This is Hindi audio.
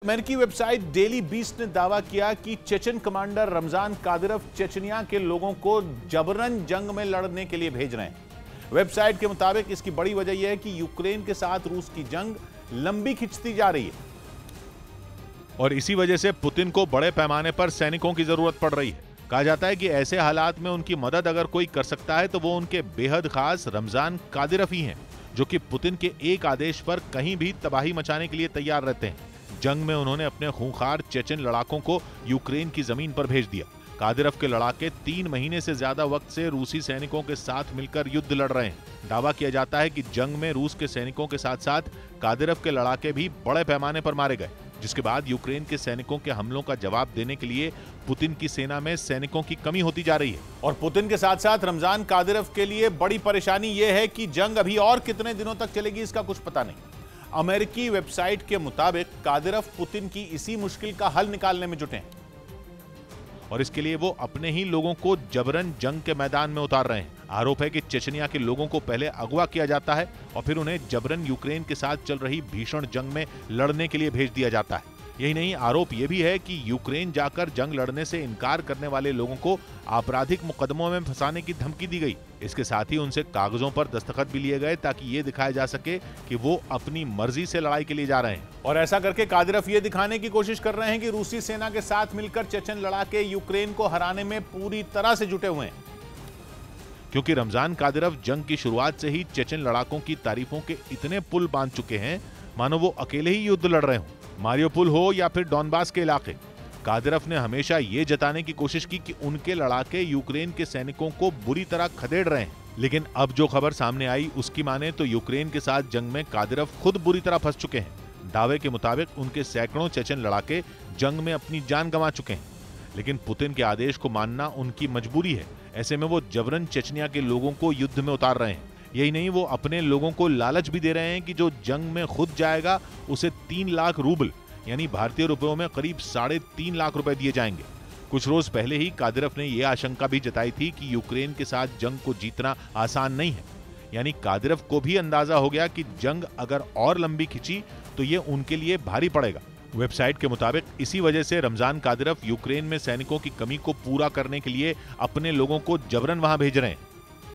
अमेरिकी वेबसाइट डेली बीस्ट ने दावा किया कि Chechen commander Ramzan Kadyrov Chechnya के लोगों को जबरन जंग में लड़ने के लिए भेज रहे हैं। वेबसाइट के मुताबिक इसकी बड़ी वजह यह है कि यूक्रेन के साथ रूस की जंग लंबी खिंचती जा रही है और इसी वजह से पुतिन को बड़े पैमाने पर सैनिकों की जरूरत पड़ रही है। कहा जाता है कि ऐसे हालात में उनकी मदद अगर कोई कर सकता है तो वो उनके बेहद खास रमजान कादिरोव ही हैं, जो कि पुतिन के एक आदेश पर कहीं भी तबाही मचाने के लिए तैयार रहते हैं। जंग में उन्होंने अपने खूंखार चेचन लड़ाकों को यूक्रेन की जमीन पर भेज दिया। कादिरोव के लड़ाके 3 महीने से ज्यादा वक्त से रूसी सैनिकों के साथ मिलकर युद्ध लड़ रहे हैं। दावा किया जाता है कि जंग में रूस के सैनिकों के साथ साथ कादिरोव के लड़ाके भी बड़े पैमाने पर मारे गए, जिसके बाद यूक्रेन के सैनिकों के हमलों का जवाब देने के लिए पुतिन की सेना में सैनिकों की कमी होती जा रही है। और पुतिन के साथ साथ रमजान कादिरोव के लिए बड़ी परेशानी यह है कि जंग अभी और कितने दिनों तक चलेगी इसका कुछ पता नहीं। अमेरिकी वेबसाइट के मुताबिक कादिरोव पुतिन की इसी मुश्किल का हल निकालने में जुटे हैं और इसके लिए वो अपने ही लोगों को जबरन जंग के मैदान में उतार रहे हैं। आरोप है कि चेचनिया के लोगों को पहले अगवा किया जाता है और फिर उन्हें जबरन यूक्रेन के साथ चल रही भीषण जंग में लड़ने के लिए भेज दिया जाता है। यही नहीं, आरोप यह भी है कि यूक्रेन जाकर जंग लड़ने से इनकार करने वाले लोगों को आपराधिक मुकदमों में फंसाने की धमकी दी गई। इसके साथ ही उनसे कागजों पर दस्तखत भी लिए गए ताकि ये दिखाया जा सके कि वो अपनी मर्जी से लड़ाई के लिए जा रहे हैं। और ऐसा करके कादिरोव ये दिखाने की कोशिश कर रहे हैं कि रूसी सेना के साथ मिलकर चेचन लड़ाके यूक्रेन को हराने में पूरी तरह से जुटे हुए हैं। क्योंकि रमजान कादिरोव जंग की शुरुआत से ही चेचन लड़ाकों की तारीफों के इतने पुल बांध चुके हैं मानो वो अकेले ही युद्ध लड़ रहे हों। मारियोपुल हो या फिर डॉनबास के इलाके, कादिरोव ने हमेशा ये जताने की कोशिश की कि उनके लड़ाके यूक्रेन के सैनिकों को बुरी तरह खदेड़ रहे हैं। लेकिन अब जो खबर सामने आई उसकी माने तो यूक्रेन के साथ जंग में कादिरोव खुद बुरी तरह फंस चुके हैं। दावे के मुताबिक उनके सैकड़ों चेचन लड़ाके जंग में अपनी जान गंवा चुके हैं, लेकिन पुतिन के आदेश को मानना उनकी मजबूरी है। ऐसे में वो जबरन चेचनिया के लोगों को युद्ध में उतार रहे हैं। यही नहीं, वो अपने लोगों को लालच भी दे रहे हैं कि जो जंग में खुद जाएगा उसे 3 लाख रूबल यानी भारतीय रुपयों में करीब 3.5 लाख रुपए दिए जाएंगे। कुछ रोज पहले ही कादिरोव ने यह आशंका भी जताई थी कि यूक्रेन के साथ जंग को जीतना आसान नहीं है। यानी कादिरोव को भी अंदाजा हो गया कि जंग अगर और लंबी खिंची तो ये उनके लिए भारी पड़ेगा। वेबसाइट के मुताबिक इसी वजह से रमजान कादिरोव यूक्रेन में सैनिकों की कमी को पूरा करने के लिए अपने लोगों को जबरन वहां भेज रहे हैं।